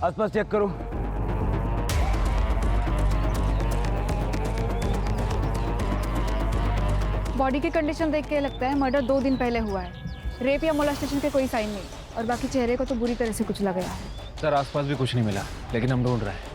आसपास चेक करो। बॉडी की कंडीशन देख के लगता है मर्डर 2 दिन पहले हुआ है। रेप या मोलेस्टेशन के कोई साइन नहीं और बाकी चेहरे को तो बुरी तरह से कुछ लग गया है। सर आसपास भी कुछ नहीं मिला, लेकिन हम ढूंढ रहे हैं।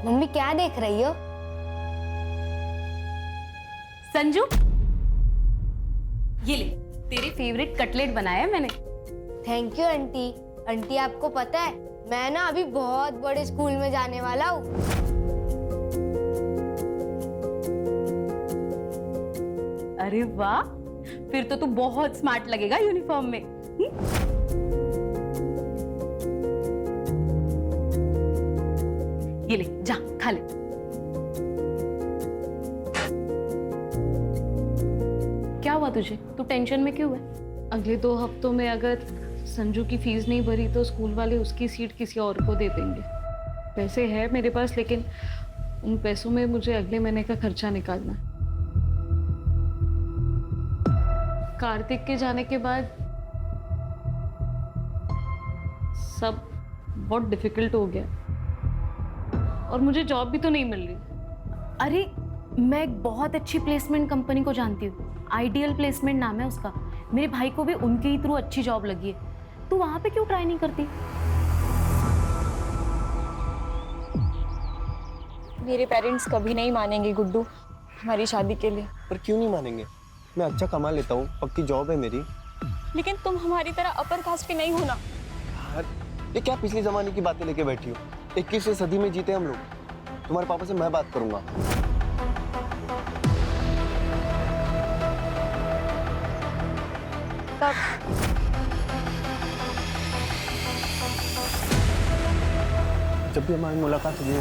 मम्मी क्या देख रही हो? संजू, ये ले, तेरे फेवरेट कटलेट बनाया है मैंने। Thank you aunty. आंटी आपको पता है मैं ना अभी बहुत बड़े स्कूल में जाने वाला हूँ। अरे वाह, फिर तो तू बहुत स्मार्ट लगेगा यूनिफॉर्म में। ये ले, जा खा ले। क्या हुआ तुझे? तू टेंशन में क्यों है? अगले 2 हफ्तों में अगर संजू की फीस नहीं भरी तो स्कूल वाले उसकी सीट किसी और को दे देंगे। पैसे है मेरे पास, लेकिन उन पैसों में मुझे अगले महीने का खर्चा निकालना है। कार्तिक के जाने के बाद सब बहुत डिफिकल्ट हो गया और मुझे जॉब भी तो नहीं मिल रही। अरे, मैं एक बहुत अच्छी प्लेसमेंट कंपनी को जानती हूँ। आइडियल प्लेसमेंट नाम है उसका। मेरे भाई को भी उनके ही थ्रू अच्छी जॉब लगी है। तू वहां पे क्यों ट्राई नहीं करती? मेरे पेरेंट्स कभी नहीं मानेंगे गुड्डू हमारी शादी के लिए। पर क्यों नहीं मानेंगे? मैं अच्छा कमा लेता हूँ, पक्की जॉब है मेरी। लेकिन तुम हमारी तरह अपर कास्ट के नहीं हो ना। यार ये क्या पिछले जमाने की बातें लेके बैठी हो? 21वीं सदी में जीते हम लोग। तुम्हारे पापा से मैं बात करूंगा। जब भी हमारी मुलाकात हुई है।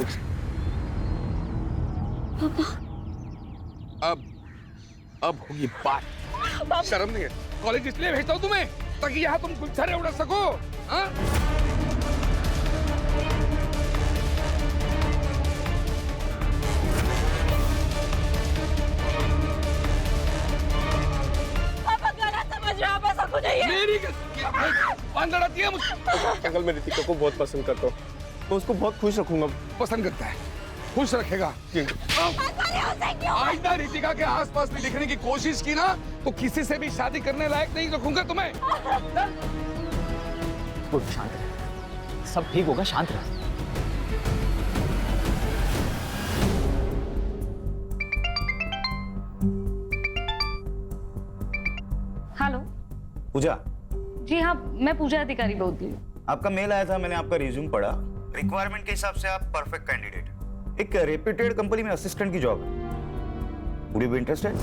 अब होगी बात। शर्म नहीं है? कॉलेज इसलिए भेजता हूँ तुम्हें ताकि यहाँ तुम गुलछरे उड़ा सको। हाँ? मेरी अंदर आती है मुझे। अंकल मैं रितिका को बहुत पसंद करता हूँ, मैं उसको बहुत खुश रखूंगा। पसंद करता है, खुश रखेगा। आइंदा रितिका के आसपास भी दिखने की कोशिश की ना तो किसी से भी शादी करने लायक नहीं रखूंगा तुम्हें। शांत रह, सब ठीक होगा, शांत रह। हेलो। पूजा। जी हाँ, मैं पूजा अधिकारी बोल रही हूँ। आपका मेल आया था, मैंने आपका रिज्यूम पढ़ा। रिक्वायरमेंट के हिसाब से आप परफेक्ट कैंडिडेट। एक रेप्यूटेड कंपनी में असिस्टेंट की जॉब है। Would you be interested?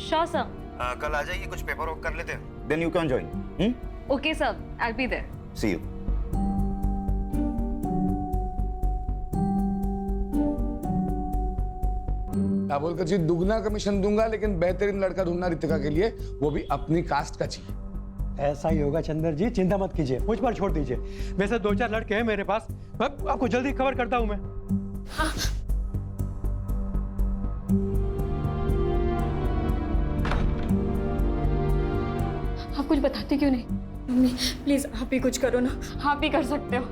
Sure sir. कल आ जाइए, कुछ पेपर वर्क कर लेते हैं, then you can join. Okay sir, I will be there. See you. क्या बोलकर जी, दुगना कमीशन दूंगा, लेकिन बेहतरीन लड़का ढूंढना रितिका के लिए, वो भी अपनी कास्ट का चाहिए। ऐसा ही होगा चंदर जी, चिंता मत कीजिए, मुझ पर छोड़ दीजिए। वैसे 2-4 लड़के हैं मेरे पास, आपको जल्दी खबर करता हूं मैं। हाँ। आप कुछ बताते क्यों नहीं? मम्मी प्लीज आप ही कुछ करो ना। आप भी कर सकते हो।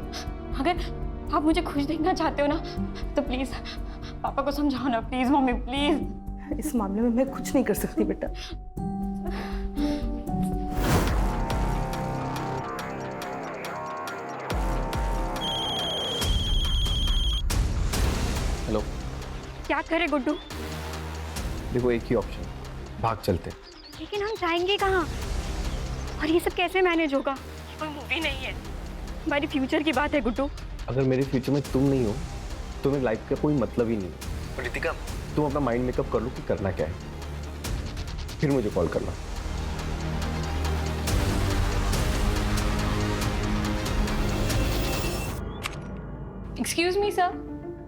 अगर आप मुझे खुश देखना चाहते हो ना तो प्लीज पापा को समझाओ ना। Please mummy, please. इस मामले में मैं कुछ नहीं कर सकती बेटा। हेलो। क्या करे गुड्डू? देखो एक ही ऑप्शन, भाग चलते। लेकिन हम जाएंगे कहाँ? और ये सब कैसे मैनेज होगा? कोई मूवी नहीं है, हमारी फ्यूचर की बात है गुड्डू। अगर मेरे फ्यूचर में तुम नहीं हो तो मेरी लाइफ का कोई मतलब ही नहीं है। रितिका, तुम अपना माइंड मेकअप कर लो कि करना क्या है, फिर मुझे कॉल करना। एक्सक्यूज मी सर,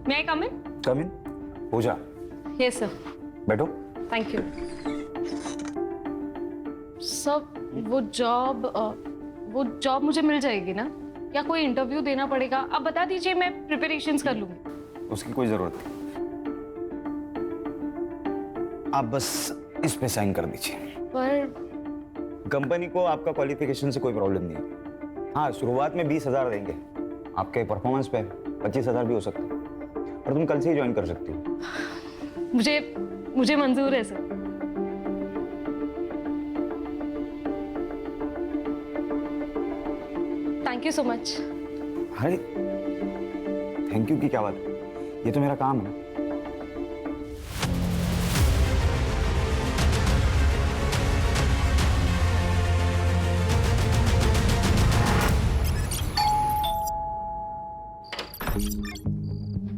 मे आई कम इन? कम इन। पूजा, यस सर। बैठो। Thank you sir. वो जॉब मुझे मिल जाएगी ना, या कोई इंटरव्यू देना पड़ेगा? आप बता दीजिए, मैं प्रिपरेशंस कर लूंगी। उसकी कोई जरूरत नहीं, आप बस इस पे साइन कर दीजिए। पर कंपनी को आपका क्वालिफिकेशन से कोई प्रॉब्लम नहीं है। हाँ, शुरुआत में 20,000 देंगे, आपके परफॉर्मेंस पे 25,000 भी हो सकता है, और तुम कल से ही ज्वाइन कर सकती हो। मुझे मंजूर है sir. Thank you so much. अरे थैंक यू की क्या बात है, ये तो मेरा काम है ना।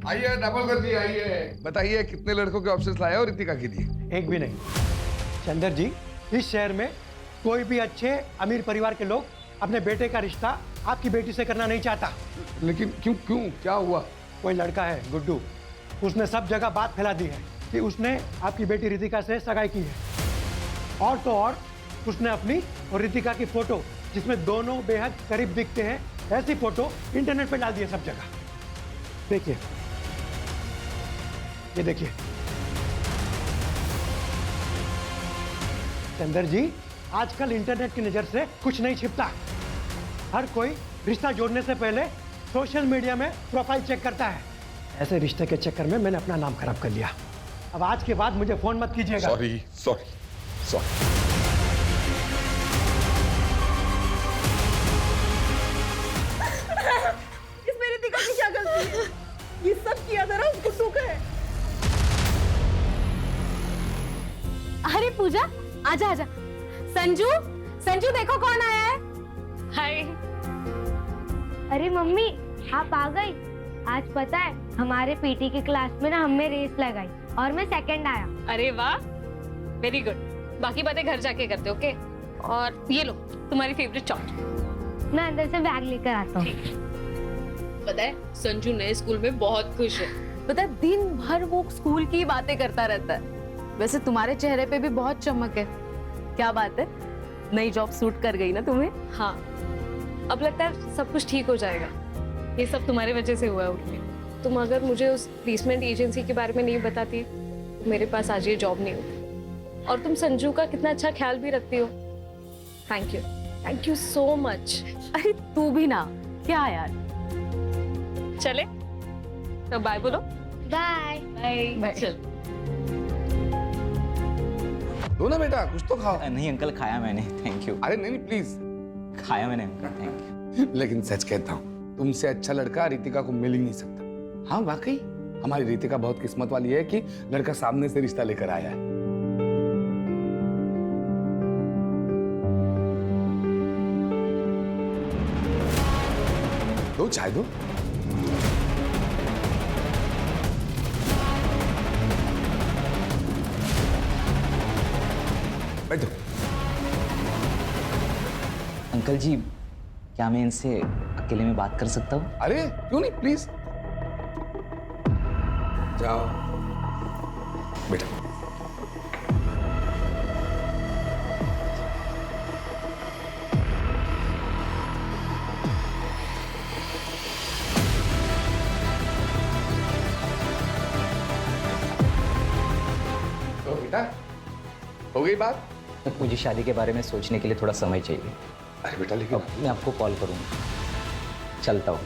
आइए, डबल कर दिए, आइए। बताइए कितने लड़कों के ऑप्शंस लाए हो रितिका के लिए? एक भी नहीं। चंदर जी, इस शहर में कोई भी अच्छे अमीर परिवार के लोग अपने बेटे का रिश्ता आपकी बेटी से करना नहीं चाहता। लेकिन क्यों क्यों क्या हुआ? कोई लड़का है गुड्डू, उसने सब जगह बात फैला दी है कि उसने आपकी बेटी रितिका से सगाई की है। और तो और उसने अपनी और रितिका की फोटो, जिसमें दोनों बेहद करीब दिखते हैं, ऐसी फोटो इंटरनेट पे डाल दी है सब जगह। देखिए, ये देखिए। चंदर जी, आजकल इंटरनेट की नजर से कुछ नहीं छिपता। हर कोई रिश्ता जोड़ने से पहले सोशल मीडिया में प्रोफाइल चेक करता है। ऐसे रिश्ते के चक्कर में मैंने अपना नाम खराब कर लिया। अब आज के बाद मुझे फोन मत कीजिएगा। Sorry sorry sorry. इसमें रितिका की क्या गलती है? ये सब किया जरा उसको सुख है। अरे पूजा, आजा आजा। संजू, संजू देखो कौन आया है। हाय। अरे मम्मी, आप आ गई। आज पता है हमारे पीटी की क्लास में ना हमने रेस लगाई और मैं सेकंड आया। अरे वाह, वेरी गुड। बाकी बातें घर जाके करते, ओके? और ये लो तुम्हारी फेवरेट चॉकलेट। मैं अंदर से बैग लेकर आता हूँ। पता है संजू नए स्कूल में बहुत खुश है। पता है, दिन भर वो स्कूल की बातें करता रहता है। वैसे तुम्हारे चेहरे पे भी बहुत चमक है। क्या बात है, नई जॉब सूट कर गई ना तुम्हें? हाँ, अब लगता है सब कुछ ठीक हो जाएगा। ये सब तुम्हारे वजह से हुआ है उर्मी। तुम अगर मुझे उस प्लेसमेंट एजेंसी के बारे में नहीं बताती तो मेरे पास आज ये जॉब नहीं होती। और तुम संजू का कितना अच्छा ख्याल भी रखती हो। Thank you so much. अरे तू भी ना, क्या यार। चले तो बाय बोलो। Bye bye. चल दो ना बेटा, कुछ तो खाओ। नहीं अंकल, खाया मैंने, थैंक यू। अरे नहीं प्लीज। खाया मैंने अंकल, थैंक यू। लेकिन सच कहता हूँ, तुमसे अच्छा लड़का रितिका को मिल ही नहीं सकता। हाँ वाकई, हमारी रितिका बहुत किस्मत वाली है कि लड़का सामने से रिश्ता लेकर आया है। दो चाय दो। बैठो। अंकल जी, क्या मैं इनसे अकेले में बात कर सकता हूँ? अरे क्यों नहीं, प्लीज जाओ बेटा। तो बेटा, हो गई बात? मुझे शादी के बारे में सोचने के लिए थोड़ा समय चाहिए। अरे बेटा, लेकिन मैं आपको कॉल करूँगा। चलता हूँ।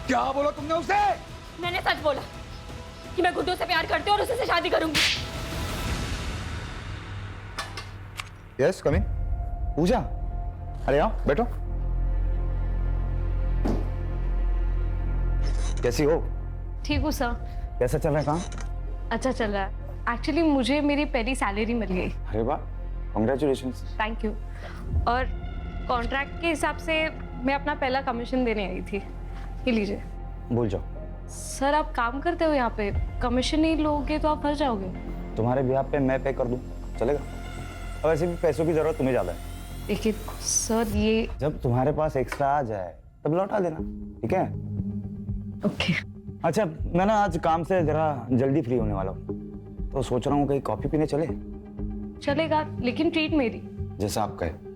क्या बोला तुमने उसे? मैंने सच बोला कि मैं गुड्डू से प्यार करती हूँ और उसी से शादी करूंगी। यस, कम इन। पूजा, अरे आओ बैठो। कैसी हो? ठीक हूँ सर। कैसा चल रहा है काम? अच्छा चल रहा है। एक्चुअली मुझे मेरी पहली सैलरी मिल गई। अरे वाह, कांग्रेचुलेशंस। Thank you. और कॉन्ट्रैक्ट के हिसाब से मैं अपना पहला कमीशन देने आई थी। ये लीजिए। भूल जाओ। सर आप काम करते हो यहाँ पे, कमीशन नहीं लोगे तो आप फंस जाओगे। तुम्हारे ब्याह पे मैं पे कर दूं, चलेगा? और वैसे भी पैसों की जरूरत तुम्हें ज्यादा है, लेकिन सर ये जब तुम्हारे पास एक्स्ट्रा आ जाए तब लौटा देना, ठीक है? ओके। अच्छा, मैं ना आज काम से जरा जल्दी फ्री होने वाला हूँ, तो सोच रहा हूँ कहीं कॉफी पीने चले। चलेगा, लेकिन ट्रीट मेरी। जैसा आप कहे।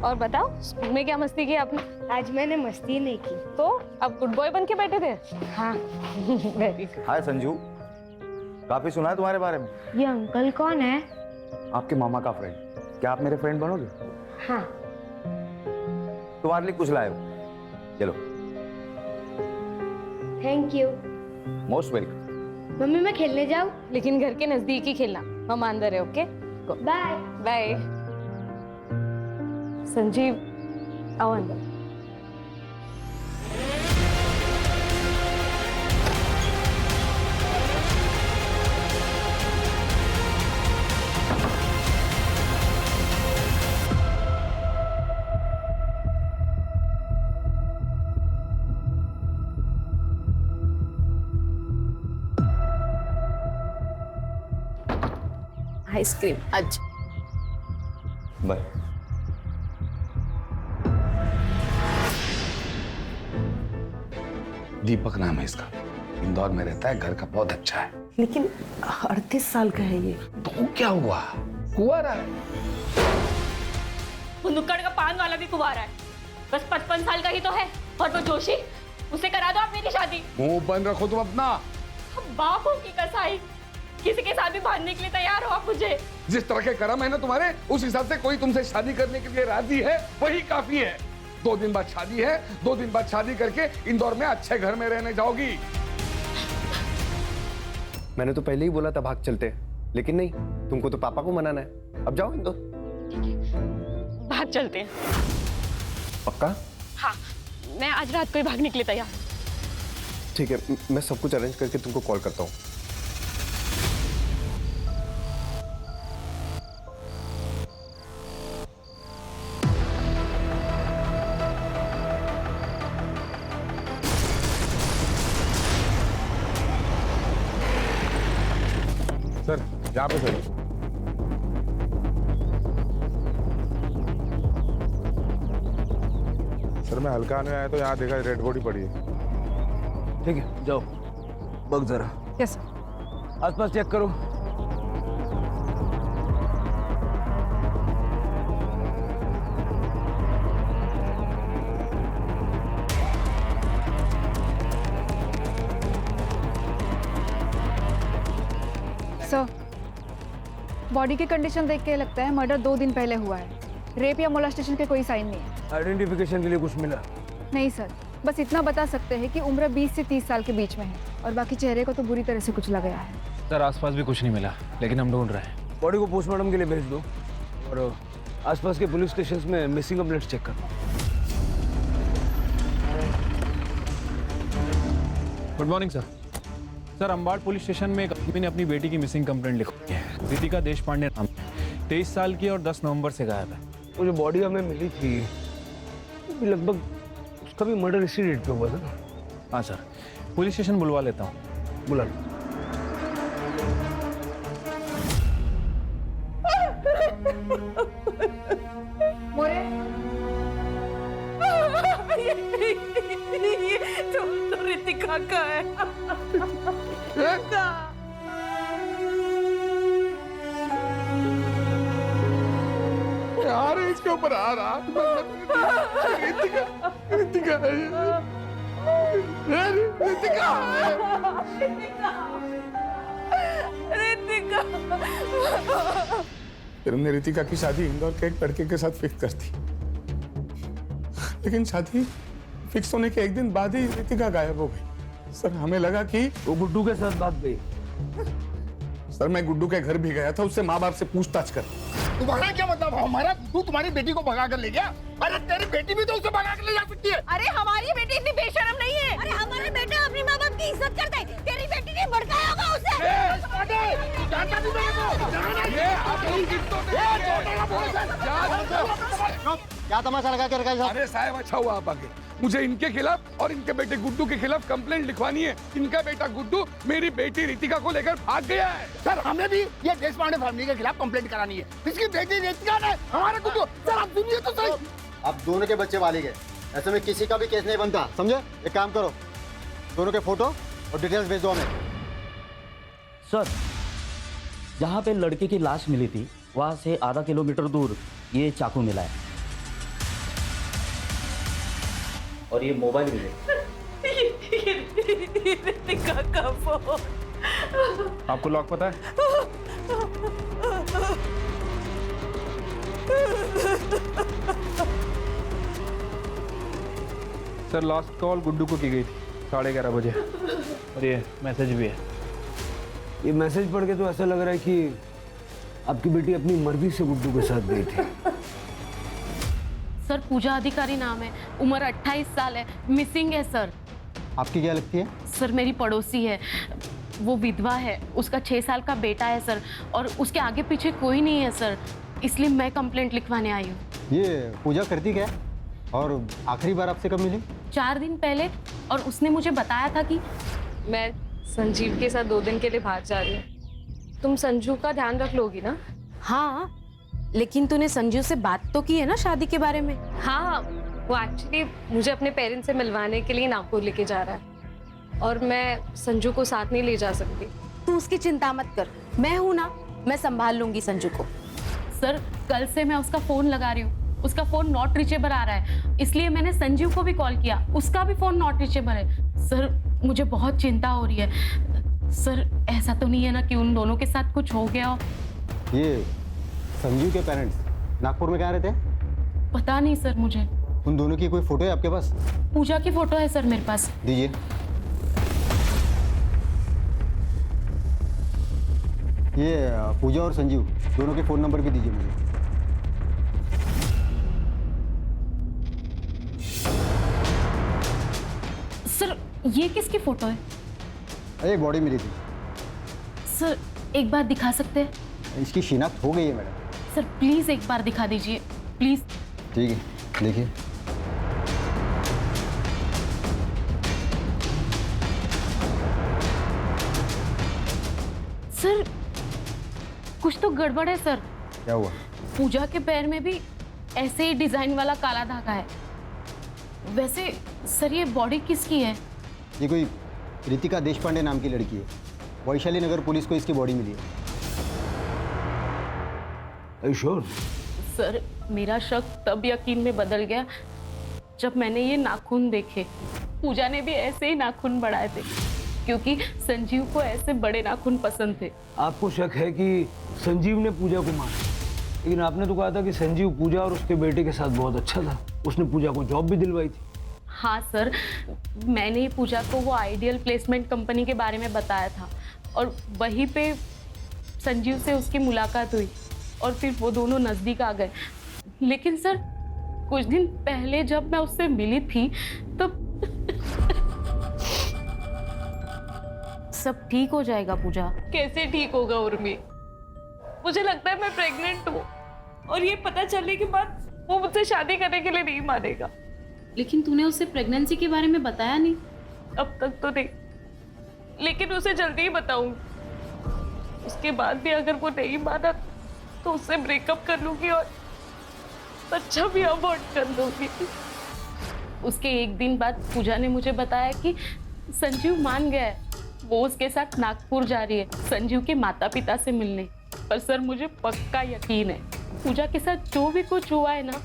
और बताओ, स्कूल में क्या मस्ती की आपने? आज मैंने मस्ती नहीं की। तो अब गुड बॉय बन के बैठे थे? हाँ। Very good. हाय संजू, काफी सुना है तुम्हारे बारे में। ये अंकल कौन है? आपके मामा का फ्रेंड। क्या आप मेरे फ्रेंड बनोगे? हाँ। तुम्हारे लिए कुछ लाए हो, चलो। Thank you. Most welcome. Mummy मैं खेलने जाऊँ? लेकिन घर के नजदीक ही खेलना, हम अंदर है। Okay, bye. बाय। संजीव, आओ अंदर। आइसक्रीम आज। बाय। दीपक नाम है इसका, इंदौर में रहता है, घर का बहुत अच्छा है। लेकिन 38 साल का है ये। तो क्या हुआ, कुंवारा है। वो नुक्कड़ का पान वाला भी कुंवारा है, बस 55 साल का ही तो है। और वो जोशी, उसे करा दो आप मेरी शादी। मुंह बंद रखो तुम अपना। बापों की कसाई, किसी के साथ भी भागने के लिए तैयार हो आप मुझे। जिस तरह के कर्म है ना तुम्हारे, उस हिसाब से कोई तुमसे शादी करने के लिए राजी है, वही काफी है। 2 दिन बाद शादी है, 2 दिन बाद शादी करके इंदौर में अच्छे घर में रहने जाओगी। मैंने तो पहले ही बोला था भाग चलते, लेकिन नहीं, तुमको तो पापा को मनाना है। अब जाओ इंदौर। भाग चलते हैं। पक्का? हाँ, मैं आज रात को ही भागने के लिए तैयार हूँ। ठीक है, मैं सब कुछ अरेंज करके तुमको कॉल करता हूँ। सर, यहाँ पे सर। सर मैं हल्का आने आया तो यहाँ देखा रेड बॉडी पड़ी है। ठीक है, जाओ बग जरा। Yes sir. आसपास चेक करो। सर, बॉडी की कंडीशन देख के लगता है मर्डर 2 दिन पहले हुआ है। रेप या मोलेस्टेशन के कोई साइन नहीं है। आइडेंटिफिकेशन के लिए कुछ मिला? नहीं सर, बस इतना बता सकते हैं कि उम्र 20 से 30 साल के बीच में है, और बाकी चेहरे को तो बुरी तरह से कुचला गया है। सर, आसपास भी कुछ नहीं मिला, लेकिन हम ढूंढ रहे हैं। बॉडी को पोस्टमार्टम के लिए भेज दो, और आसपास के पुलिस स्टेशन में मिसिंग कंप्लेंट्स चेक करो। Good morning sir. Sir, Ambad police station में एक आदमी ने अपनी बेटी की मिसिंग कंप्लेंट लिखी है। रितिका देशपांडे नाम, 23 साल की और 10 नवंबर से गायब है। वो जो बॉडी हमें मिली थी, लगभग उसका भी मर्डर इसी डेट पे हुआ था ना? हाँ सर, पुलिस स्टेशन बुलवा लेता हूँ। बुला लो। मोरे, ये तो रितिका का है। यार इसके ऊपर आ रहा। रितिका, रितिका है ये। रितिका रितिका। तुमने रितिका की शादी इंदौर के एक लड़के के साथ फिक्स कर दी, लेकिन शादी फिक्स होने के 1 दिन बाद ही रितिका गायब हो गई। सर, हमें लगा कि वो गुड्डू के साथ भाग गई। सर, मैं गुड्डू के घर भी गया था, उससे माँ बाप से पूछताछ कर। तुम्हारा क्या मतलब? हमारा गुड्डू तुम्हारी बेटी को भगा कर ले गया? अरे तेरी बेटी भी तो उसे भगा कर ले जा सकती है। अरे हमारी बेटी इतनी बेशर्म नहीं है। अरे हमारा बेटा अपनी माँ बाप की इज्जत करता है, तेरी बेटी ने भड़काया होगा उसे। क्या तमाशा लगा के रखा है? अरे साहब अच्छा हुआ आप आगे। मुझे इनके खिलाफ और इनके बेटे गुड्डू के खिलाफ कंप्लेंट लिखवानी है। इनका बेटा गुड्डू मेरी बेटी रितिका को लेकर भाग गया है। सर हमें भी ये देशपांडे फैमिली के खिलाफ कंप्लेंट करानी है। इसकी बेटी रितिका ने हमारे गुड्डू। सर आप सुनिए तो सही। अब दोनों के बच्चे वाले गए, ऐसे में किसी का भी केस नहीं बनता, समझे? एक काम करो, दोनों के फोटो और डिटेल्स भेज दो हमें। सर, जहाँ पे लड़के की लाश मिली थी वहाँ से आधा किलोमीटर दूर ये चाकू मिला है और ये मोबाइल मिले। रितिका का फोन। आपको लॉक पता है? सर लास्ट कॉल गुड्डू को की गई थी 11:30 बजे और ये मैसेज भी है। ये मैसेज पढ़ के तो ऐसा लग रहा है कि आपकी बेटी अपनी मर्जी से गुड्डू के साथ गई थी। सर पूजा अधिकारी नाम है, उम्र 28 साल है, मिसिंग है सर। आपकी क्या लगती है? सर मेरी पड़ोसी है, वो विधवा है, उसका 6 साल का बेटा है सर, और उसके आगे पीछे कोई नहीं है सर, इसलिए मैं कंप्लेंट लिखवाने आई हूँ। ये पूजा करती क्या है और आखिरी बार आपसे कब मिली? 4 दिन पहले, और उसने मुझे बताया था कि मैं संजीव के साथ 2 दिन के लिए बाहर जा रही हूँ। तुम संजू का ध्यान रख लोगी ना? हाँ, लेकिन तूने संजू से बात तो की है ना शादी के बारे में? हाँ, वो एक्चुअली मुझे अपने पेरेंट्स से मिलवाने के लिए नागपुर लेके जा रहा है और मैं संजू को साथ नहीं ले जा सकती। तू उसकी चिंता मत कर, मैं हूं ना, मैं संभाल लूंगी संजू को। सर कल से मैं उसका फोन लगा रही हूँ, उसका फोन नॉट रीचेबल आ रहा है, इसलिए मैंने संजीव को भी कॉल किया, उसका भी फोन नॉट रीचेबल है। सर मुझे बहुत चिंता हो रही है। सर ऐसा तो नहीं है ना कि उन दोनों के साथ कुछ हो गया हो? ये संजीव के पेरेंट्स नागपुर में कहाँ रहते हैं? पता नहीं सर मुझे। उन दोनों की कोई फोटो है आपके पास? पूजा की फोटो है सर मेरे पास। दीजिए। ये पूजा और संजीव दोनों के फोन नंबर भी दीजिए मुझे। सर ये किसकी फोटो है? अरे बॉडी मिली थी। सर एक बार दिखा सकते हैं? इसकी शिनाख्त हो गई है मैडम। सर प्लीज एक बार दिखा दीजिए प्लीज। ठीक है, देखिए। सर कुछ तो गड़बड़ है सर। क्या हुआ? पूजा के पैर में भी ऐसे ही डिजाइन वाला काला धागा है। वैसे सर ये बॉडी किसकी है? ये कोई रितिका देशपांडे नाम की लड़की है, वैशाली नगर पुलिस को इसकी बॉडी मिली है। श्योर? सर मेरा शक तब यकीन में बदल गया जब मैंने ये नाखून देखे। पूजा ने भी ऐसे ही नाखून बढ़ाए थे क्योंकि संजीव को ऐसे बड़े नाखून पसंद थे। आपको शक है कि संजीव ने पूजा को मारा, लेकिन आपने तो कहा था कि संजीव पूजा और उसके बेटे के साथ बहुत अच्छा था, उसने पूजा को जॉब भी दिलवाई थी। हाँ सर, मैंने ही पूजा को वो आइडियल प्लेसमेंट कंपनी के बारे में बताया था और वहीं पे संजीव से उसकी मुलाकात हुई और फिर वो दोनों नज़दीक आ गए। लेकिन सर कुछ दिन पहले जब मैं उससे मिली थी तब सब ठीक हो जाएगा पूजा। कैसे ठीक होगा उर्मी? मुझे लगता है मैं प्रेग्नेंट हूँ और ये पता चलने के बाद वो मुझसे शादी करने के लिए नहीं मानेगा। लेकिन तूने उससे प्रेगनेंसी के बारे में बताया नहीं। अब तक तो नहीं, लेकिन उसे जल्दी ही बताऊंगी। उसके बाद भी अगर वो नहीं माना तो उससे ब्रेकअप कर लूंगी और बच्चा भी अबॉर्ट कर लूंगी। उसके एक दिन बाद पूजा ने मुझे बताया कि संजीव मान गया है, वो उसके साथ नागपुर जा रही है संजीव के माता पिता से मिलने। पर सर मुझे पक्का यकीन है पूजा के साथ जो भी कुछ हुआ है ना,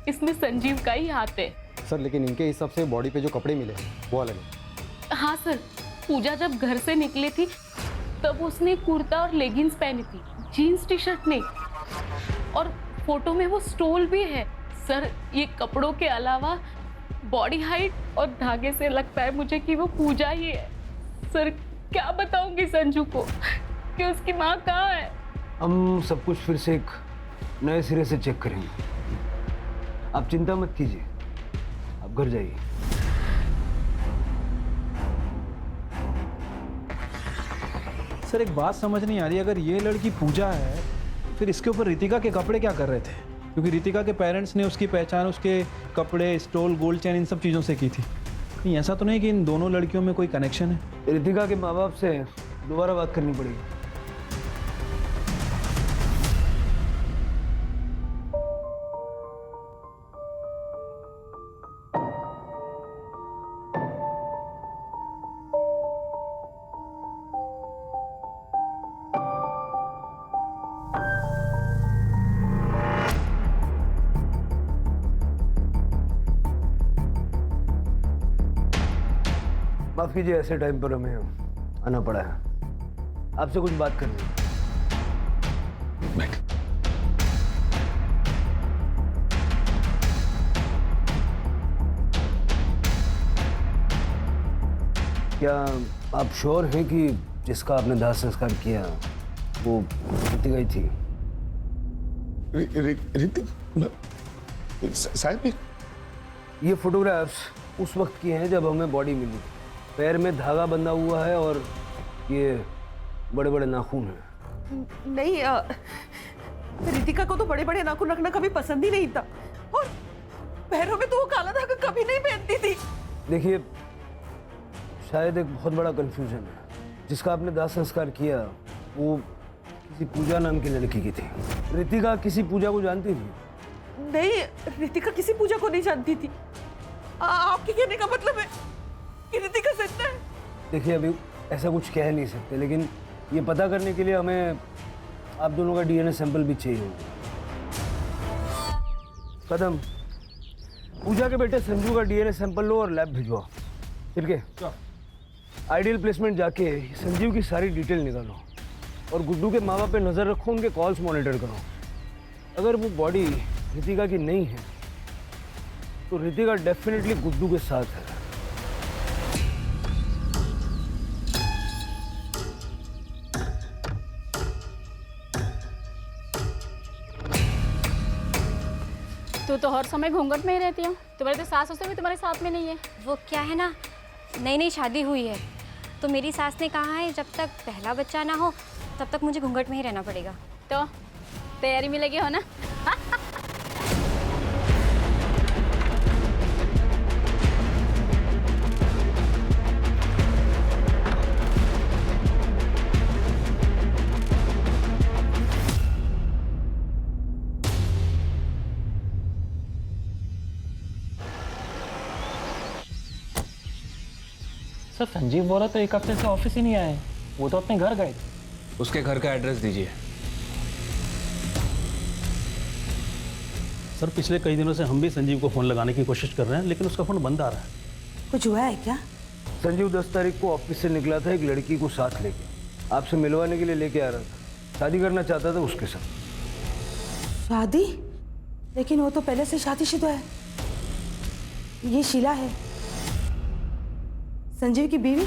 इसमें संजीव का ही हाथ है। सर लेकिन इनके हिसाब से बॉडी पे जो कपड़े मिले वो अलग है। हाँ सर, पूजा जब घर से निकली थी तब उसने कुर्ता और लेगिंग्स पहनी थी, जीन्स टी शर्ट नहीं। और फोटो में वो स्टोल भी है। सर ये कपड़ों के अलावा बॉडी हाइट और धागे से लगता है मुझे कि वो पूजा ही है। सर क्या बताऊंगी संजू को कि उसकी माँ कहाँ है? हम सब कुछ फिर से एक नए सिरे से चेक करेंगे। आप चिंता मत कीजिए, आप घर जाइए। सर एक बात समझ नहीं आ रही, अगर ये लड़की पूजा है फिर इसके ऊपर रितिका के कपड़े क्या कर रहे थे? क्योंकि रितिका के पेरेंट्स ने उसकी पहचान उसके कपड़े, स्टोल, गोल्ड चेन, इन सब चीज़ों से की थी। कहीं ऐसा तो नहीं कि इन दोनों लड़कियों में कोई कनेक्शन है? रितिका के माँ बाप से दोबारा बात करनी पड़ेगी। माफ कीजिए, ऐसे टाइम पर हमें आना पड़ा है। आपसे कुछ बात करनी है। क्या आप श्योर हैं कि जिसका आपने दाह संस्कार किया वो रितिका ही थी? साहब ये फोटोग्राफ्स उस वक्त की हैं जब हमें बॉडी मिली। पैर में धागा बंधा हुआ है और ये बड़े बड़े नाखून हैं। नहीं, रितिका को तो बड़े बड़े नाखून रखना कभी पसंद ही नहीं था, और पैरों में तो वो काला धागा कभी नहीं पहनती थी। देखिए, शायद एक बहुत बड़ा कंफ्यूजन है। जिसका आपने दाह संस्कार किया वो किसी पूजा नाम की लड़की की थी। रितिका किसी पूजा को जानती थी? नहीं, रितिका किसी पूजा को नहीं जानती थी। आपके कहने का मतलब है कि रितिका सच है? देखिए, अभी ऐसा कुछ कह नहीं सकते, लेकिन ये पता करने के लिए हमें आप दोनों का डीएनए सैंपल भी चाहिए होगा। कदम, पूजा के बेटे संजू का डीएनए सैंपल लो और लैब भिजवाओ। ठीक है? आइडियल प्लेसमेंट जाके संजीव की सारी डिटेल निकालो और गुड्डू के माँ बाप पे नज़र रखो, उनके कॉल्स मॉनिटर करो। अगर वो बॉडी रितिका की नहीं है तो रितिका डेफिनेटली गुड्डू के साथ है। तू तो हर समय घूंघट में ही रहती हो। तुम्हारे तो सास ससुर भी तुम्हारे साथ में नहीं है। वो क्या है ना, नई नई शादी हुई है तो मेरी सास ने कहा है जब तक पहला बच्चा ना हो तब तक मुझे घूंघट में ही रहना पड़ेगा। तो तैयारी में लगे हो ना? सर संजीव बोला तो एक हफ्ते से ऑफिस ही नहीं आए, वो तो अपने घर गए। उसके घर का एड्रेस दीजिए। सर पिछले कई दिनों से हम भी संजीव को फ़ोन लगाने की कोशिश कर रहे हैं, लेकिन उसका फ़ोन बंद आ रहा है। कुछ हुआ है क्या? संजीव 10 तारीख को ऑफिस से निकला था एक लड़की को साथ लेके, आपसे मिलवाने के लिए लेके आ रहा था। शादी करना चाहता था उसके साथ। शादी? लेकिन वो तो पहले से शादीशुदा है। ये शीला है, संजीव की बीवी।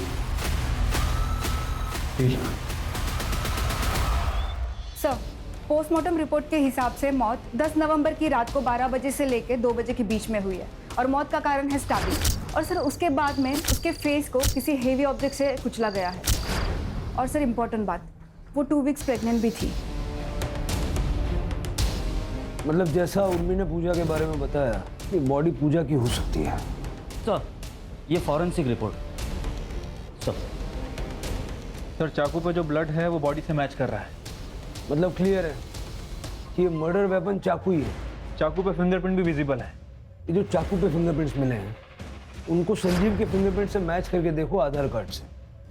सर, पोस्टमार्टम रिपोर्ट के हिसाब से मौत 10 नवंबर की रात को 12 बजे से लेकर 2 बजे के बीच में हुई है और मौत का कारण है स्टैबिंग। और सर उसके बाद में उसके फेस को किसी हेवी ऑब्जेक्ट से कुचला गया है। और सर इम्पोर्टेंट बात, वो 2 वीक्स प्रेग्नेंट भी थी। मतलब जैसा उर्मी ने पूजा के बारे में बताया कि बॉडी पूजा की हो सकती है। सर ये फॉरेंसिक रिपोर्ट। सर चाकू पे जो ब्लड है वो बॉडी से मैच कर रहा है। मतलब क्लियर है कि ये मर्डर वेपन चाकू ही है। चाकू पे फिंगरप्रिंट भी विजिबल है। ये जो चाकू पे फिंगरप्रिंट्स मिले हैं उनको संजीव के फिंगरप्रिंट से मैच करके देखो आधार कार्ड से।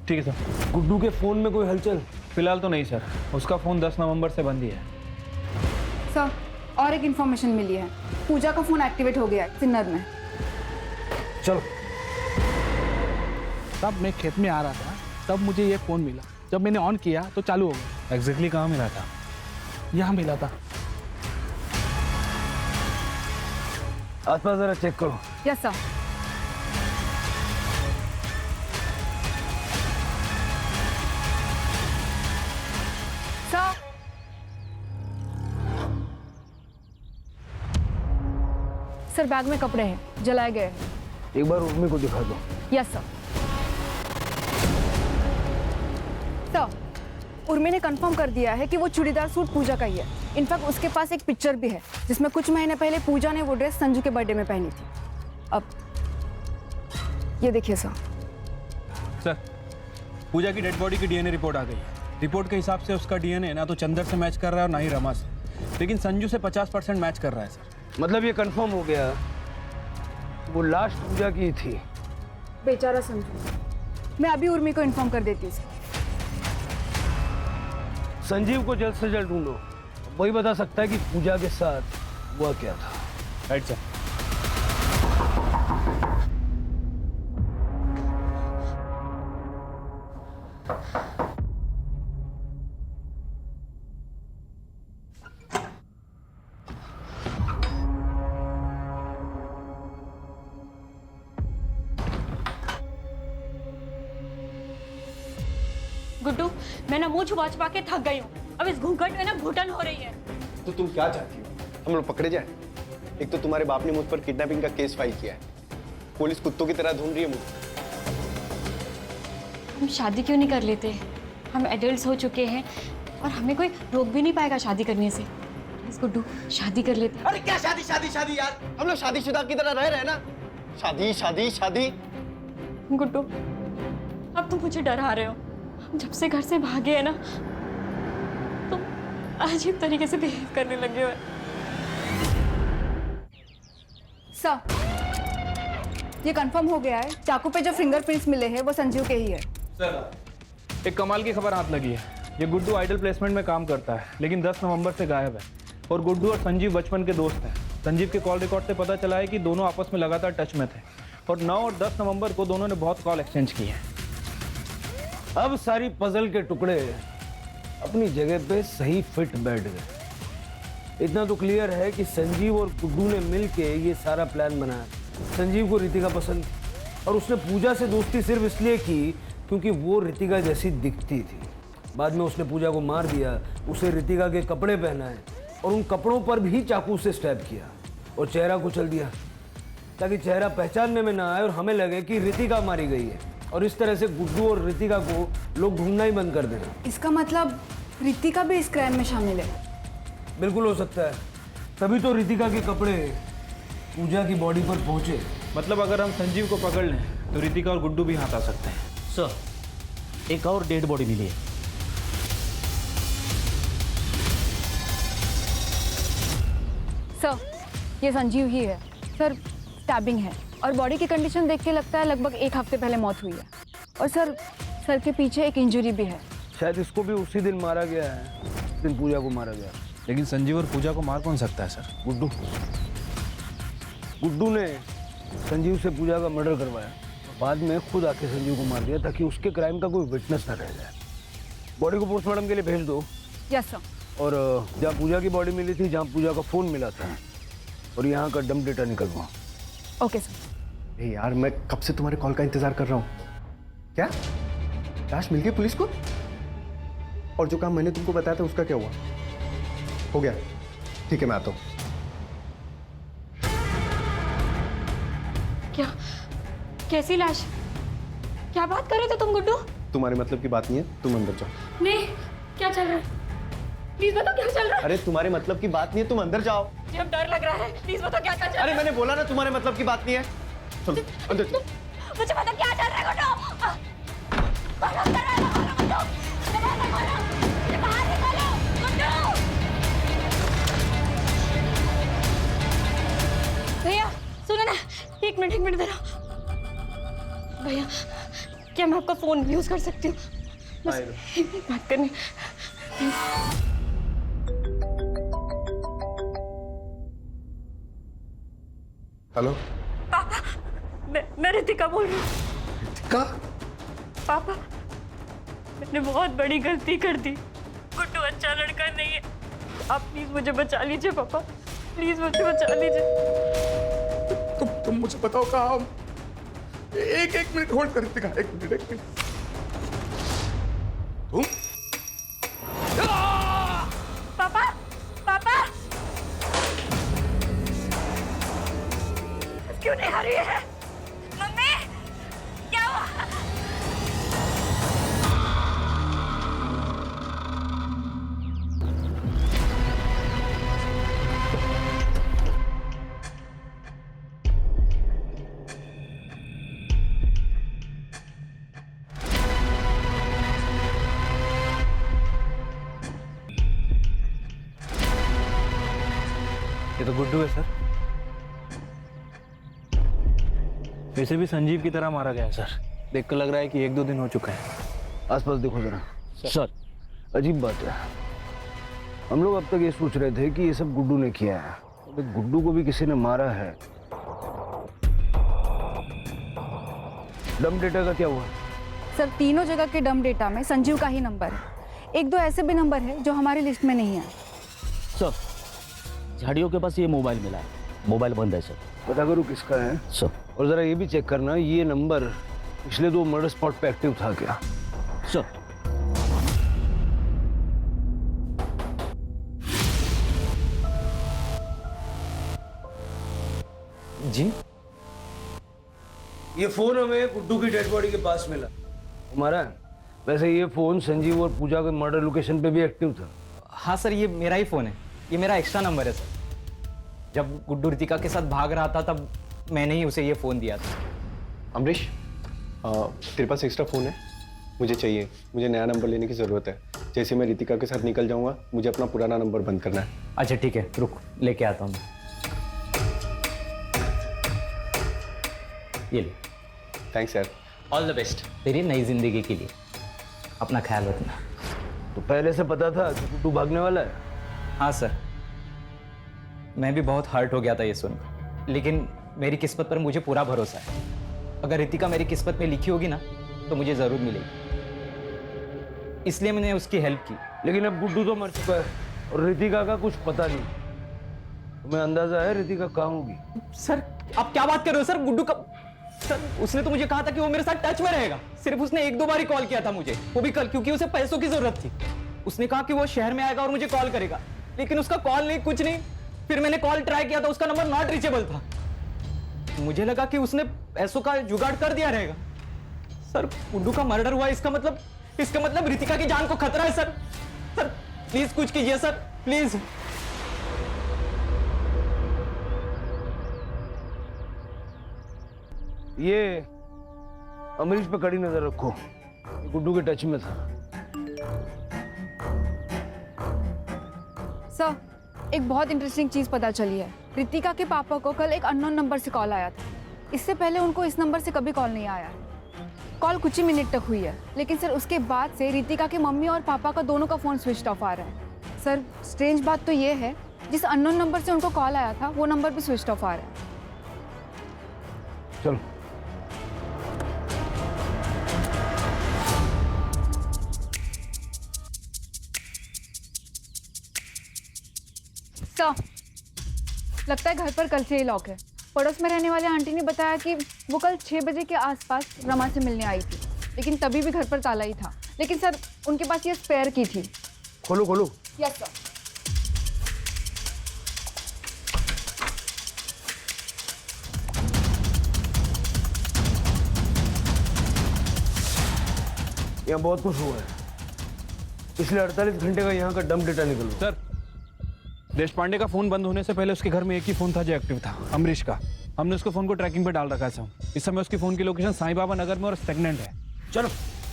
ठीक है सर। गुड्डू के फ़ोन में कोई हलचल? फिलहाल तो नहीं सर, उसका फ़ोन 10 नवंबर से बंद ही है। सर और एक इन्फॉर्मेशन मिली है, पूजा का फ़ोन एक्टिवेट हो गया है सिन्नर में। चलो। तब मैं खेत में आ रहा था, तब मुझे ये फ़ोन मिला। जब मैंने ऑन किया तो चालू हो गया। एग्जैक्टली कहाँ मिला था? यहाँ मिला था। आसपास जरा चेक करो। Yes sir. Sir sir bag में कपड़े हैं, जलाए गए हैं। एक बार उर्मी को दिखा दो। Yes sir. सर, उर्मी ने कंफर्म कर दिया है कि वो चूड़ीदार सूट पूजा का ही है। इनफैक्ट उसके पास एक पिक्चर भी है जिसमें कुछ महीने पहले पूजा ने वो ड्रेस संजू के बर्थडे में पहनी थी। अब ये देखिए सर। सर, पूजा की डेड बॉडी की डीएनए रिपोर्ट आ गई है। रिपोर्ट के हिसाब से उसका डीएनए ना तो चंदर से मैच कर रहा है और ना ही रमा से, लेकिन संजू से 50% मैच कर रहा है सर। मतलब ये कंफर्म हो गया वो लास्ट पूजा की थी। बेचारा संजू। मैं अभी उर्मी को इन्फॉर्म कर देती हूँ सर। संजीव को जल्द से जल्द ढूंढो, वही बता सकता है कि पूजा के साथ हुआ क्या था। Right sir. गुड्डू, मैं ना मुंह छुपा छुपा के थक गई हूँ। अब इस घूंघट में ना घुटन हो रही है। तो तुम क्या चाहती हो? हम लोग पकड़े जाए? एक तो तुम्हारे बाप ने मुझ पर किडनैपिंग का केस फाइल किया है, पुलिस कुत्तों की तरह ढूंढ रही है मुझे। हम शादी क्यों नहीं कर लेते? हम एडल्ट्स हो चुके हैं और हमें कोई रोक भी नहीं पाएगा शादी करने से। प्लीज गुड्डू, शादी कर लेते। अरे क्या शादी शादी शादी यार, हम लोग शादीशुदा की तरह रह रहे हैं ना। शादी शादी शादी। गुड्डू, अब तुम मुझे डरा रहे हो। हम जब से घर से भागे हैं ना, तुम अजीब तरीके से बिहेव करने लगे हो। सर, ये कंफर्म हो गया है, चाकू पे जो फिंगरप्रिंट्स मिले हैं वो संजीव के ही है। सर, एक कमाल की खबर हाथ लगी है। ये गुड्डू आइडल प्लेसमेंट में काम करता है, लेकिन 10 नवंबर से गायब है। और गुड्डू और संजीव बचपन के दोस्त हैं। संजीव के कॉल रिकॉर्ड से पता चला है कि दोनों आपस में लगातार टच में थे और 9 और 10 नवंबर को दोनों ने बहुत कॉल एक्सचेंज किए हैं। अब सारी पजल के टुकड़े अपनी जगह पे सही फिट बैठ गए। इतना तो क्लियर है कि संजीव और गुड्डू ने मिलके ये सारा प्लान बनाया। संजीव को रितिका पसंद थी और उसने पूजा से दोस्ती सिर्फ इसलिए की क्योंकि वो रितिका जैसी दिखती थी। बाद में उसने पूजा को मार दिया, उसे रितिका के कपड़े पहनाए और उन कपड़ों पर भी चाकू से स्टैब किया और चेहरा कुचल दिया ताकि चेहरा पहचानने में ना आए और हमें लगे कि रितिका मारी गई है। और इस तरह से गुड्डू और रितिका को लोग ढूंढना ही बंद कर देना। इसका मतलब रितिका भी इस क्राइम में शामिल है? बिल्कुल हो सकता है, तभी तो रितिका के कपड़े पूजा की बॉडी पर पहुंचे। मतलब अगर हम संजीव को पकड़ लें तो रितिका और गुड्डू भी हाथ आ सकते हैं। सर, एक और डेड बॉडी मिली है। सर, ये संजीव ही है। सर, स्टैबिंग है और बॉडी की कंडीशन देख के लगता है लगभग 1 हफ्ते पहले मौत हुई है। और सर के पीछे एक इंजरी भी है। शायद इसको भी उसी दिन मारा गया है, उस दिन पूजा को मारा गया। लेकिन संजीव और पूजा को मार कौन सकता है सर? गुड्डू ने संजीव से पूजा का मर्डर करवाया, बाद में खुद आके संजीव को मार दिया ताकि उसके क्राइम का कोई विटनेस ना रह जाए। बॉडी को पोस्टमार्टम के लिए भेज दो। Yes sir. और जहाँ पूजा की बॉडी मिली थी, जहाँ पूजा का फोन मिला था, और यहाँ का डंप डेटा निकलवा। Okay sir. यार, मैं कब से तुम्हारे कॉल का इंतजार कर रहा हूँ। क्या लाश मिल गई पुलिस को? और जो काम मैंने तुमको बताया था उसका क्या हुआ? हो गया, ठीक है, मैं आता हूँ। क्या? कैसी लाश? क्या बात कर रहे थे तुम गुड्डू? तुम्हारे मतलब की बात नहीं है, तुम अंदर जाओ। नहीं, क्या चल रहा है? प्लीज बताओ क्या चल रहा है? अरे तुम्हारे मतलब की बात नहीं है, तुम अंदर जाओ। मुझे अब डर लग रहा है। प्लीज बताओ क्या चल रहा है? अरे मैंने बोला ना तुम्हारे मतलब की बात नहीं है। चलो अंदर चलो। मुझे पता क्या चल रहा है गुड्डू। भैया सुनो ना, एक मिनट देना। भैया, क्या मैं आपका फोन यूज कर सकती हूँ? बस एक बात करनी। हेलो पापा, मैं रितिका बोल रही हूँ। रितिका? पापा, मैंने बहुत बड़ी गलती कर दी। गुड्डू अच्छा लड़का नहीं है। आप प्लीज मुझे बचा लीजिए पापा, प्लीज मुझे बचा लीजिए। तुम मुझे बताओ कहाँ? एक मिनट होल्ड कर रितिका, एक मिनट। तुम? पापा, पापा, क्यों नहीं आ रही है? मम्मी, क्या हुआ? ये तो गुड्डू है सर। वैसे भी संजीव की तरह मारा गया है सर। देखकर लग रहा है कि 1-2 दिन हो चुका है। आसपास देखो जरा। सर अजीब बात है, हम लोग अब तक ये सोच रहे थे कि ये सब गुड्डू ने किया है, लेकिन गुड्डू को भी किसी ने मारा है। डम डेटा का क्या हुआ? सर तीनों जगह के डम डेटा में संजीव का ही नंबर है। 1-2 ऐसे भी नंबर है जो हमारी लिस्ट में नहीं है। सर झाड़ियों के पास ये मोबाइल मिला है, मोबाइल बंद है सर। पता करो किसका है सर। और जरा ये भी चेक करना ये नंबर पिछले 2 मर्डर स्पॉट पे एक्टिव था क्या? सर जी ये फोन हमें गुड्डू की डेड बॉडी के पास मिला हमारा। वैसे ये फोन संजीव और पूजा के मर्डर लोकेशन पे भी एक्टिव था। हाँ सर, ये मेरा ही फ़ोन है, ये मेरा एक्स्ट्रा नंबर है सर। जब गुड्डू रितिका के साथ भाग रहा था तब मैंने ही उसे ये फ़ोन दिया था। अमरीश, तेरे पास एक्स्ट्रा फ़ोन है? मुझे चाहिए, मुझे नया नंबर लेने की ज़रूरत है। जैसे मैं रितिका के साथ निकल जाऊंगा मुझे अपना पुराना नंबर बंद करना है। अच्छा ठीक है, रुक लेके आता हूँ। ये ले। थैंक्स यार। ऑल द बेस्ट तेरी नई जिंदगी के लिए। अपना ख्याल रखना। तो पहले से पता था कि गुड्डू भागने वाला है? हाँ सर, मैं भी बहुत हर्ट हो गया था ये सुन, लेकिन मेरी किस्मत पर मुझे पूरा भरोसा है। अगर रितिका मेरी किस्मत में लिखी होगी ना तो मुझे ज़रूर मिलेगी, इसलिए मैंने उसकी हेल्प की। लेकिन अब गुड्डू तो मर चुका है और रितिका का कुछ पता नहीं। तुम्हें अंदाजा है रितिका कहाँ होगी? सर आप क्या बात कर रहे हो सर? गुड्डू का सर उसने तो मुझे कहा था कि वो मेरे साथ टच में रहेगा। सिर्फ उसने 1-2 बार ही कॉल किया था मुझे, वो भी कल, क्योंकि उसे पैसों की जरूरत थी। उसने कहा कि वो शहर में आएगा और मुझे कॉल करेगा, लेकिन उसका कॉल नहीं, कुछ नहीं। फिर मैंने कॉल ट्राई किया था, उसका नंबर नॉट रीचेबल था। मुझे लगा कि उसने पैसों का जुगाड़ कर दिया रहेगा। सर गुड्डू का मर्डर हुआ, इसका मतलब रितिका की जान को खतरा है सर। सर प्लीज कुछ कीजिए सर, प्लीज। ये अमरीश पे कड़ी नजर रखो, गुड्डू के टच में था। सर एक बहुत इंटरेस्टिंग चीज़ पता चली है। रितिका के पापा को कल एक अननोन नंबर से कॉल आया था। इससे पहले उनको इस नंबर से कभी कॉल नहीं आया। कॉल कुछ ही मिनट तक हुई है, लेकिन सर उसके बाद से रितिका के मम्मी और पापा का दोनों का फ़ोन स्विच ऑफ आ रहा है। सर स्ट्रेंज बात तो ये है, जिस अननोन नंबर से उनको कॉल आया था वो नंबर भी स्विच ऑफ आ रहा है। चलो सर लगता है घर पर कल से ही लॉक है। पड़ोस में रहने वाले आंटी ने बताया कि वो कल 6 बजे के आसपास रमा से मिलने आई थी, लेकिन तभी भी घर पर ताला ही था। लेकिन सर उनके पास ये स्पेयर की थी। खोलो खोलो। Yes sir. यहाँ बहुत कुछ हुआ है। पिछले 48 घंटे का यहाँ का डंप डेटा निकलो। सर देश पांडे का फोन बंद होने से पहले उसके घर में एक ही फोन था जो एक्टिव था, अमरीश का। हमने उसको फोन को ट्रैकिंग पे डाल रखा है। इस समय उसकी फोन की लोकेशन साईं बाबा नगर में और स्टेगनेंट है। चलो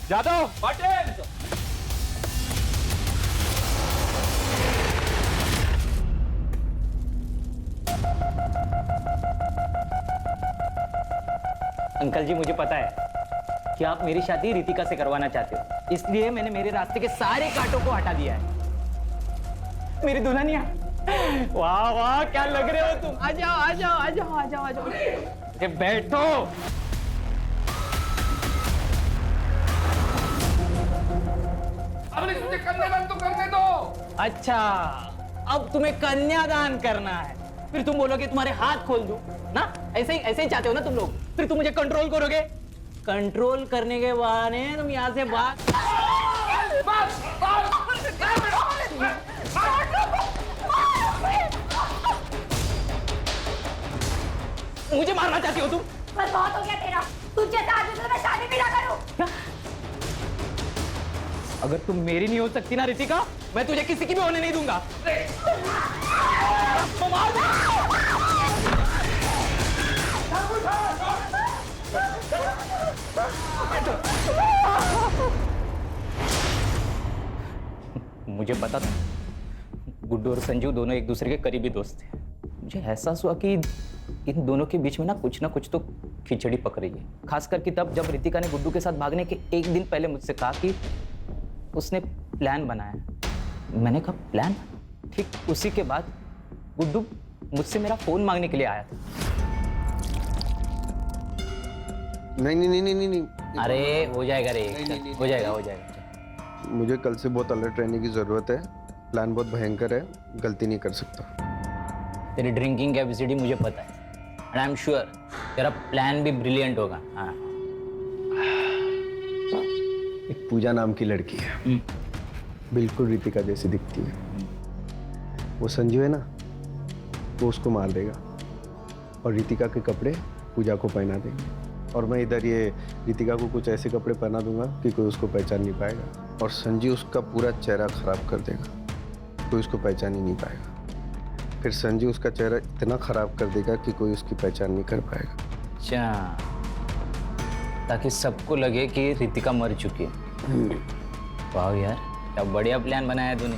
जादव पाटिल। अंकल जी मुझे पता है कि आप मेरी शादी रितिका से करवाना चाहते हो, इसलिए मैंने मेरे रास्ते के सारे कांटों को हटा दिया है। मेरी दुल्हनिया, वाह वाह क्या लग रहे हो तुम। आ जाओ आ जाओ आ जाओ आ जाओ आ जाओ। बैठो। अमरीश मुझे कन्यादान तो करने दो। अच्छा अब तुम्हें कन्यादान करना है, फिर तुम बोलोगे तुम्हारे हाथ खोल दूं ना? ऐसे ही चाहते हो ना तुम लोग? फिर तुम मुझे कंट्रोल करोगे, कंट्रोल करने के बहाने तुम यहाँ से भाग। मुझे मारना चाहती हो तुम? बस बहुत हो गया तेरा। तुझ जैसा आदमी से मैं शादी भी ना करूं। अगर तुम मेरी नहीं हो सकती ना रितिका, मैं तुझे किसी की भी होने नहीं दूंगा। मुझे पता था गुड्डू और संजू दोनों एक दूसरे के करीबी दोस्त थे। मुझे एहसास हुआ कि इन दोनों के बीच में ना कुछ तो खिचड़ी पक रही है। खास करके तब जब रितिका ने गुड्डू के साथ भागने के एक दिन पहले मुझसे कहा कि उसने प्लान बनाया। मैंने कहा प्लान? ठीक उसी के बाद गुड्डू मुझसे मेरा फोन मांगने के लिए आया था। नहीं। अरे हो जाएगा रे, हो जाएगा। मुझे कल से बहुत अलर्ट रहने की जरूरत है। प्लान बहुत भयंकर है, गलती नहीं कर सकता। तेरी ड्रिंकिंग कैपेसिटी मुझे पता है एंड आई एम श्योर तेरा प्लान भी ब्रिलियंट होगा। हाँ। एक पूजा नाम की लड़की है, बिल्कुल रितिका जैसी दिखती है। वो संजू है ना, वो उसको मार देगा और रितिका के कपड़े पूजा को पहना देंगे। और मैं इधर ये रितिका को कुछ ऐसे कपड़े पहना दूंगा कि कोई उसको पहचान नहीं पाएगा। और संजू उसका पूरा चेहरा खराब कर देगा, कोई उसको पहचान ही नहीं पाएगा। फिर संजू उसका चेहरा इतना खराब कर देगा कि कोई उसकी पहचान नहीं कर पाएगा। अच्छा, ताकि सबको लगे कि रितिका मर चुकी है। वाह यार, क्या बढ़िया प्लान बनाया तूने।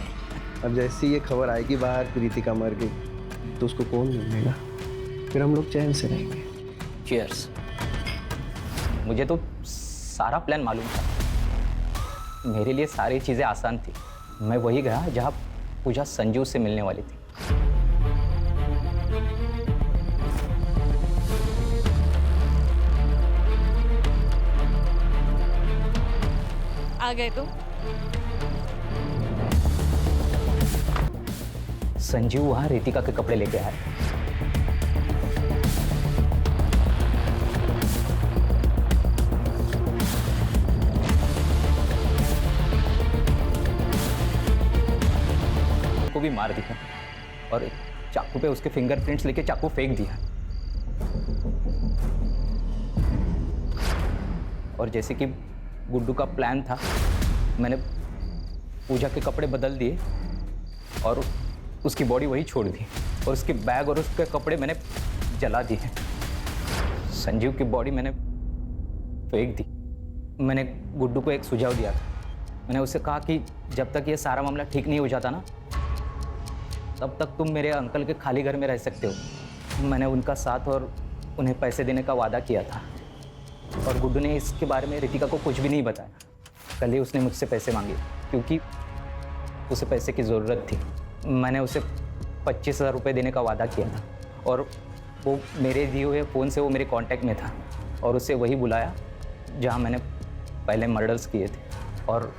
अब जैसे ये खबर आएगी बाहर कि रितिका मर गई तो उसको कौन ढूंढेगा? फिर हम लोग चैन से रहेंगे। चीयर्स। मुझे तो सारा प्लान मालूम था। मेरे लिए सारी चीजें आसान थी। मैं वही गया जहां पूजा संजू से मिलने वाली थी। आ गए तुम? संजू वहां रितिका के कपड़े लेके आया। को भी मार दिया और चाकू पे उसके फिंगरप्रिंट्स लेके चाकू फेंक दिया। और जैसे कि गुड्डू का प्लान था, मैंने पूजा के कपड़े बदल दिए और उसकी बॉडी वही छोड़ दी और उसके बैग और उसके कपड़े मैंने जला दिए। संजीव की बॉडी मैंने फेंक दी। मैंने गुड्डू को एक सुझाव दिया था। मैंने उससे कहा कि जब तक ये सारा मामला ठीक नहीं हो जाता ना, तब तक तुम मेरे अंकल के खाली घर में रह सकते हो। मैंने उनका साथ और उन्हें पैसे देने का वादा किया था और गुड्डू ने इसके बारे में रितिका को कुछ भी नहीं बताया। कल ही उसने मुझसे पैसे मांगे क्योंकि उसे पैसे की ज़रूरत थी। मैंने उसे 25,000 रुपये देने का वादा किया था और वो मेरे दिए हुए फ़ोन से वो मेरे कांटेक्ट में था और उसे वही बुलाया जहाँ मैंने पहले मर्डर्स किए थे। और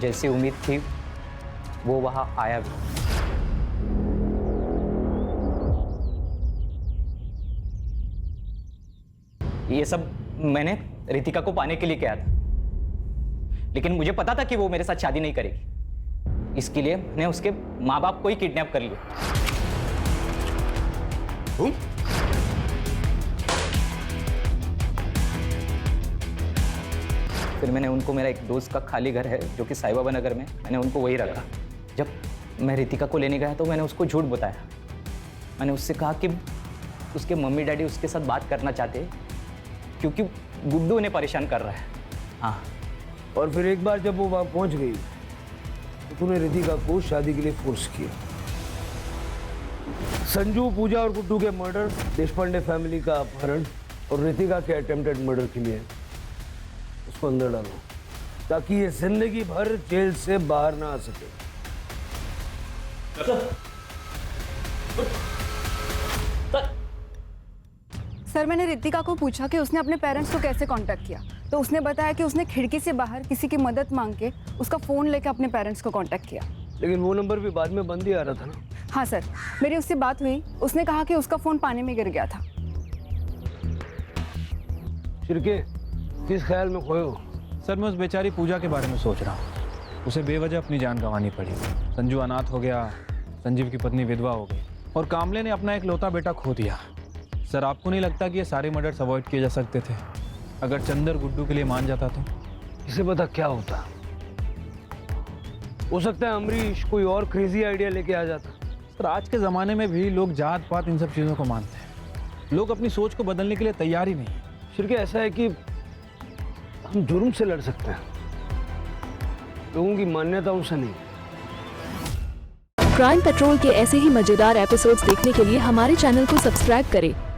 जैसी उम्मीद थी वो वहाँ आया भी। ये सब मैंने रितिका को पाने के लिए किया था, लेकिन मुझे पता था कि वो मेरे साथ शादी नहीं करेगी। इसके लिए मैंने उसके माँ बाप को ही किडनैप कर लिया। फिर मैंने उनको, मेरा एक दोस्त का खाली घर है जो कि साई बाबा नगर में, मैंने उनको वही रखा। जब मैं रितिका को लेने गया तो मैंने उसको झूठ बताया। मैंने उससे कहा कि उसके मम्मी डैडी उसके साथ बात करना चाहते हैं क्योंकि गुड्डू उन्हें परेशान कर रहा है। हाँ। और फिर एक बार जब वो वहाँ पहुँच गई तो तूने रितिका को शादी के लिए फोर्स किया। संजू, पूजा और गुड्डू के मर्डर, देशपांडे फैमिली का अपहरण और रितिका के अटेम्प्टेड मर्डर के लिए उसको अंदर डालो ताकि ये जिंदगी भर जेल से बाहर ना आ सके। सर, मैंने रितिका को पूछा कि उसने अपने पेरेंट्स को कैसे कांटेक्ट किया, तो उसने बताया कि उसने खिड़की से बाहर किसी की मदद मांग के उसका फ़ोन लेकर अपने पेरेंट्स को कांटेक्ट किया। लेकिन वो नंबर भी बाद में बंद ही आ रहा था ना। हाँ सर, मेरी उससे बात हुई। उसने कहा कि उसका फ़ोन पानी में गिर गया था। शिरके, किस ख्याल में खोए हो? सर, मैं उस बेचारी पूजा के बारे में सोच रहा हूँ। उसे बेवजह अपनी जान गंवानी पड़ी। संजू अनाथ हो गया, संजीव की पत्नी विधवा हो गई और कामले ने अपना एक लौता बेटा खो दिया। सर आपको नहीं लगता कि ये सारे मर्डर्स अवॉइड किए जा सकते थे अगर चंदर गुड्डू के लिए मान जाता तो? इसे पता क्या होता, हो सकता है अमरीश कोई और क्रेजी आइडिया लेके आ जाता। सर आज के ज़माने में भी लोग जात पात इन सब चीज़ों को मानते हैं, लोग अपनी सोच को बदलने के लिए तैयार ही नहीं। फिर क्या ऐसा है कि हम जुर्म से लड़ सकते हैं, लोगों की मान्यताओं से नहीं। क्राइम पेट्रोल के ऐसे ही मजेदार एपिसोड्स देखने के लिए हमारे चैनल को सब्सक्राइब करें